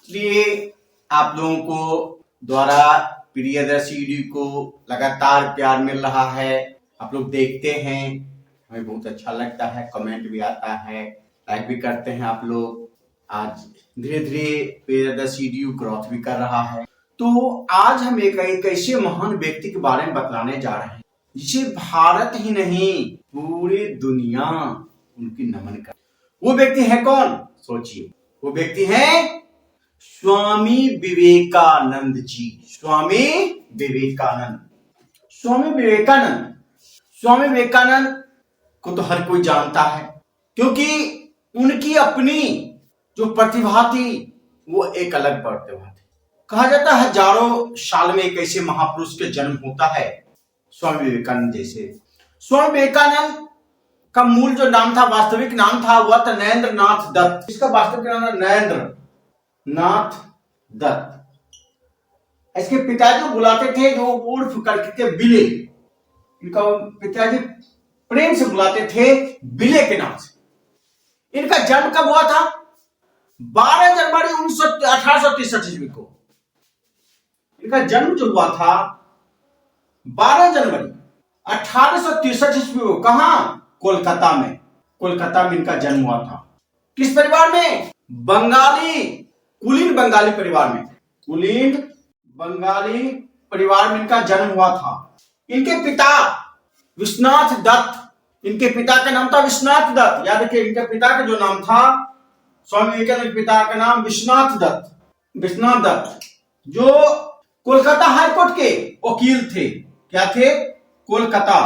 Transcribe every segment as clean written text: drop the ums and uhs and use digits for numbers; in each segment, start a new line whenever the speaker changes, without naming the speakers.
इसलिए आप लोगों को द्वारा प्रियदर्शी को लगातार प्यार मिल रहा है। आप लोग देखते हैं, हमें बहुत अच्छा लगता है, कमेंट भी आता है, लाइक भी करते हैं आप लोग। आज धीरे धीरे प्रियदर्शी ग्रोथ भी कर रहा है। तो आज हम एक ऐसे महान व्यक्ति के बारे में बतलाने जा रहे हैं जिसे भारत ही नहीं पूरी दुनिया उनकी नमन कर। वो व्यक्ति है कौन? सोचिए, वो व्यक्ति है स्वामी विवेकानंद जी। स्वामी विवेकानंद। स्वामी विवेकानंद स्वामी विवेकानंद को तो हर कोई जानता है, क्योंकि उनकी अपनी जो प्रतिभा थी वो एक अलग प्रतिभा थी। कहा जाता है हजारों साल में एक ऐसे महापुरुष के जन्म होता है स्वामी विवेकानंद जैसे। स्वामी विवेकानंद का मूल जो नाम था, वास्तविक नाम था, वह था नरेंद्र नाथ दत्त। इसका वास्तविक नाम था नरेंद्र नाथ दत्त। इसके पिताजी बुलाते थे जो उर्फ करके बिले। इनका पिताजी प्रेम से बुलाते थे बिले के नाम से। इनका जन्म कब हुआ था? 12 जनवरी 1863 ईस्वी को। इनका जन्म जो हुआ था 12 जनवरी 1863 ईस्वी को। कहां? कोलकाता में। कोलकाता में इनका जन्म हुआ था। किस परिवार में? कुलीन बंगाली परिवार में। कुलीन बंगाली परिवार में इनका जन्म हुआ था। इनके पिता विश्वनाथ दत्त। इनके पिता का नाम था विश्वनाथ दत्त। याद रखिए, इनके पिता का जो नाम था, स्वामी विवेकानंद के पिता का नाम विश्वनाथ दत्त, जो कोलकाता हाईकोर्ट के वकील थे। क्या थे? कोलकाता,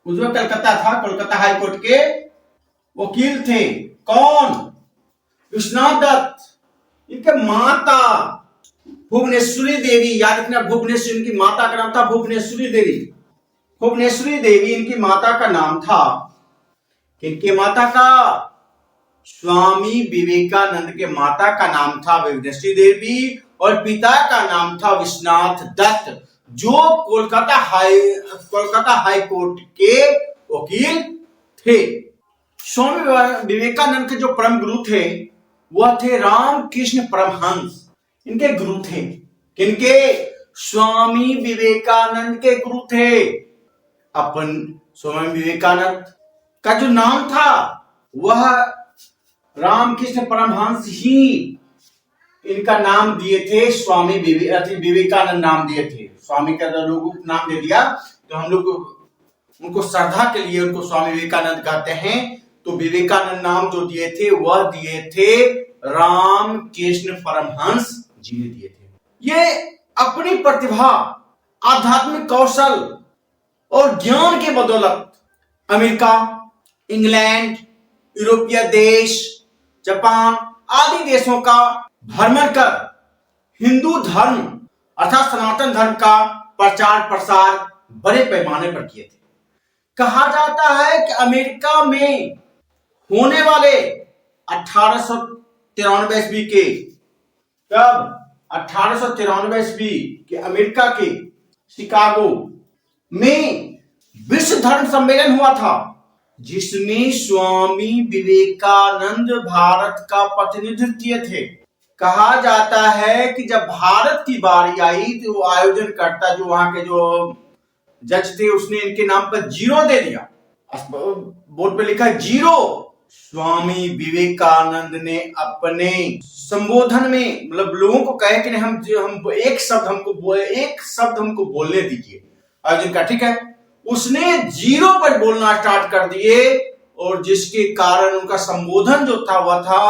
उज्जवल कलकत्ता था, कोलकाता हाईकोर्ट के वकील थे। कौन? विश्वनाथ दत्त। इनके माता भुवनेश्वरी देवी। याद रखना, भुवनेश्वरी। इनकी माता का नाम था भुवनेश्वरी देवी। भुवनेश्वरी देवी इनकी माता का नाम था। इनके माता का, स्वामी विवेकानंद के माता का नाम था भुवनेश्वरी देवी और पिता का नाम था विश्वनाथ दत्त, जो कोलकाता हाई कोर्ट के वकील थे। स्वामी विवेकानंद के जो परम गुरु थे वह थे रामकृष्ण परमहंस। इनके गुरु थे। किनके? स्वामी विवेकानंद के गुरु थे। अपन स्वामी विवेकानंद का जो नाम था वह रामकृष्ण परमहंस ही इनका नाम दिए थे। स्वामी विवेकानंद नाम दिए थे। स्वामी का लोगों को नाम दे दिया तो हम लोग उनको श्रद्धा के लिए उनको स्वामी विवेकानंद कहते हैं। तो विवेकानंद नाम जो दिए थे वह दिए थे रामकृष्ण परमहंस जी ने दिए थे। ये अपनी प्रतिभा, आध्यात्मिक कौशल और ज्ञान के बदौलत अमेरिका, इंग्लैंड, यूरोपीय देश, जापान आदि देशों का भ्रमण कर हिंदू धर्म अर्थात सनातन धर्म का प्रचार प्रसार बड़े पैमाने पर किए थे। कहा जाता है कि अमेरिका में होने वाले 1893 ईस्वी के, कब? 1893 ईस्वी के अमेरिका के शिकागो में विश्व धर्म सम्मेलन हुआ था, जिसमें स्वामी विवेकानंद भारत का प्रतिनिधित्व किए थे। कहा जाता है कि जब भारत की बारी आई तो वो आयोजनकर्ता, जो वहां के जो जज थे, उसने इनके नाम पर 0 दे दिया। बोर्ड पे लिखा 0। स्वामी विवेकानंद ने अपने संबोधन में, मतलब लोगों को कहे कि हम एक शब्द हमको बोलने दीजिए आयोजन का, ठीक है। उसने 0 पर बोलना स्टार्ट कर दिए और जिसके कारण उनका संबोधन जो था वह था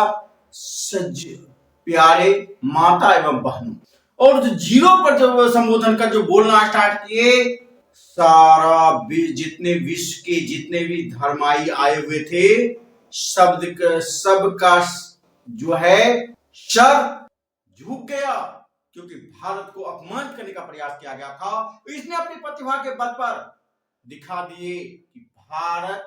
प्यारे माता एवं बहनों। और 0 पर जब संबोधन का जो बोलना स्टार्ट किए, सारा जितने विश्व के जितने भी धर्माई आए हुए थे, सबका जो है सर झुक गया, क्योंकि भारत को अपमानित करने का प्रयास किया गया था। इसने अपनी प्रतिभा के बल पर दिखा दिए कि भारत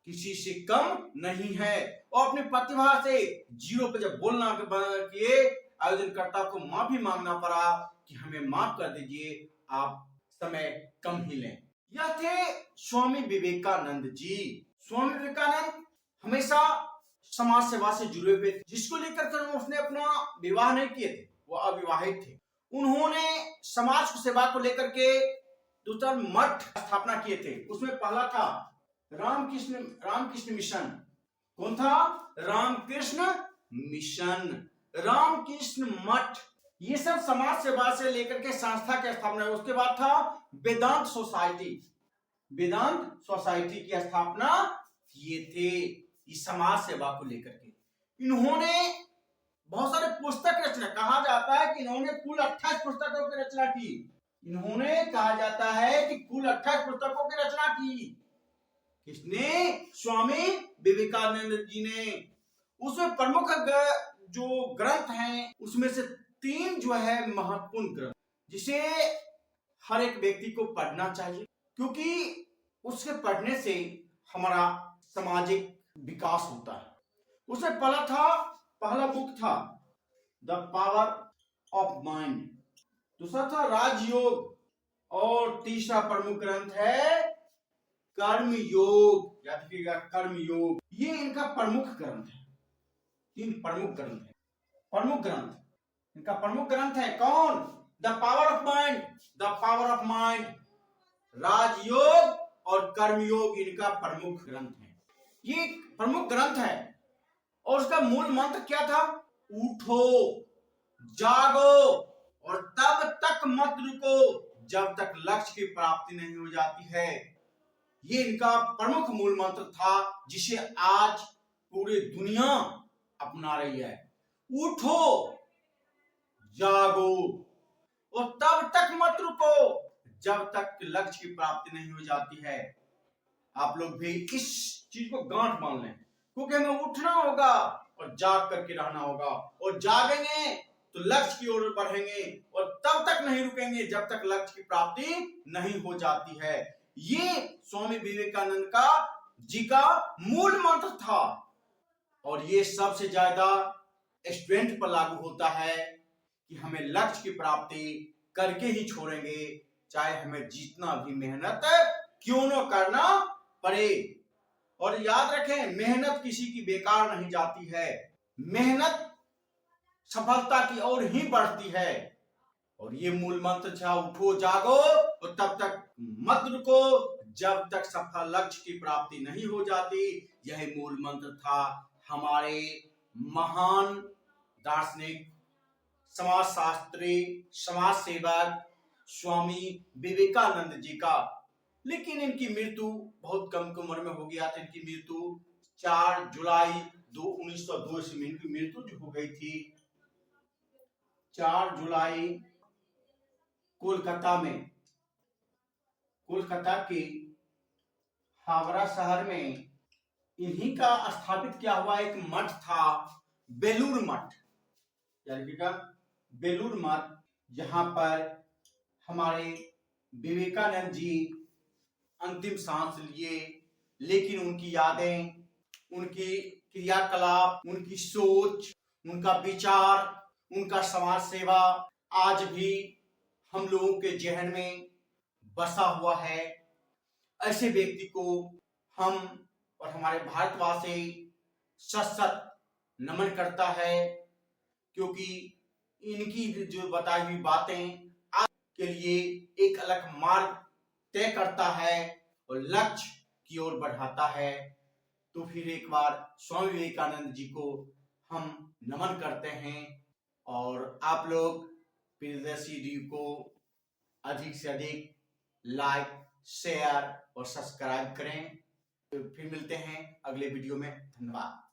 किसी से कम नहीं है, और अपनी प्रतिभा से 0 पे जब बोलना किए, आयोजनकर्ता को माफी मांगना पड़ा कि हमें माफ कर दीजिए, आप समय कम ही लें। यह थे स्वामी विवेकानंद जी। स्वामी विवेकानंद हमेशा समाज सेवा से जुड़े हुए थे, जिसको लेकर के उसने अपना विवाह नहीं किए थे, वो अविवाहित थे। उन्होंने समाज सेवा को लेकर के दूसरा मठ स्थापना किए थे। उसमें पहला था रामकृष्ण मिशन। कौन था? रामकृष्ण मिशन, रामकृष्ण मठ। ये सब समाज सेवा से लेकर के संस्था की स्थापना। उसके बाद था वेदांत सोसाइटी। वेदांत सोसाइटी की स्थापना किए थे इस समाज सेवा को लेकर के। इन्होंने बहुत सारे पुस्तक रचना, कहा जाता है कि इन्होंने कुल 28 पुस्तकों की रचना की। इन्होंने कहा जाता है कि कुल 28 पुस्तकों की रचना की। किसने? स्वामी विवेकानंद जी ने। उसमें प्रमुख जो ग्रंथ हैं उसमें से 3 जो है महत्वपूर्ण ग्रंथ, जिसे हर एक व्यक्ति को पढ़ना चाहिए, क्योंकि उसके पढ़ने से हमारा सामाजिक विकास होता है। उसमें पहला बुक था द पावर ऑफ माइंड, दूसरा था राजयोग, और तीसरा प्रमुख ग्रंथ है कर्म योग। याद रखिएगा, कर्म योग। ये इनका प्रमुख ग्रंथ है। 3 प्रमुख ग्रंथ है। प्रमुख ग्रंथ इनका प्रमुख ग्रंथ है कौन? The power of mind, the power of mind, Rajyoga और कर्मयोग इनका प्रमुख ग्रंथ है। ये प्रमुख ग्रंथ है। और उसका मूल मंत्र क्या था? उठो, जागो और तब तक मत रुको जब तक लक्ष्य की प्राप्ति नहीं हो जाती है। ये इनका प्रमुख मूल मंत्र था, जिसे आज पूरी दुनिया अपना रही है। उठो, जागो और तब तक मत रुको जब तक लक्ष्य की प्राप्ति नहीं हो जाती है। आप लोग भी इस चीज को गांठ मान लें, क्योंकि हमें उठना होगा और जाग करके रहना होगा, और जागेंगे तो लक्ष्य की ओर बढ़ेंगे, और तब तक नहीं रुकेंगे जब तक लक्ष्य की प्राप्ति नहीं हो जाती है। ये स्वामी विवेकानंद जी का मूल मंत्र था, और ये सबसे ज्यादा स्टूडेंट पर लागू होता है कि हमें लक्ष्य की प्राप्ति करके ही छोड़ेंगे, चाहे हमें जितना भी मेहनत क्यों न करना पड़े। और याद रखें, मेहनत किसी की बेकार नहीं जाती है। मेहनत सफलता की ओर ही बढ़ती है। और ये मूल मंत्र था, उठो, जागो और तब तक मत रुको जब तक सफल लक्ष्य की प्राप्ति नहीं हो जाती। यही मूल मंत्र था हमारे महान दार्शनिक, समाजशास्त्री, समाज सेवक स्वामी विवेकानंद जी का। लेकिन इनकी मृत्यु बहुत कम उम्र में हो गया था। इनकी मृत्यु 4 जुलाई 1902 ईस्वी में इनकी मृत्यु जो हो गई थी। 4 जुलाई कोलकाता में, कोलकाता के हावड़ा शहर में इन्हीं का स्थापित किया हुआ एक मठ था, बेलूर मठ। यानी कि बेलूर मठ, जहां पर हमारे विवेकानंद जी अंतिम सांस लिए। लेकिन उनकी यादें, उनकी क्रियाकलाप, उनकी सोच, उनका विचार, उनका समाज सेवा आज भी हम लोगों के जहन में बसा हुआ है। ऐसे व्यक्ति को हम और हमारे भारतवासी सशक्त नमन करता है, क्योंकि इनकी जो बताई हुई बातें के लिए एक अलग मार्ग तय करता है और लक्ष्य की ओर बढ़ाता है। तो फिर एक बार स्वामी विवेकानंद जी को हम नमन करते हैं, और आप लोग प्रियदर्शी को अधिक से अधिक लाइक, शेयर और सब्सक्राइब करें। तो फिर मिलते हैं अगले वीडियो में। धन्यवाद।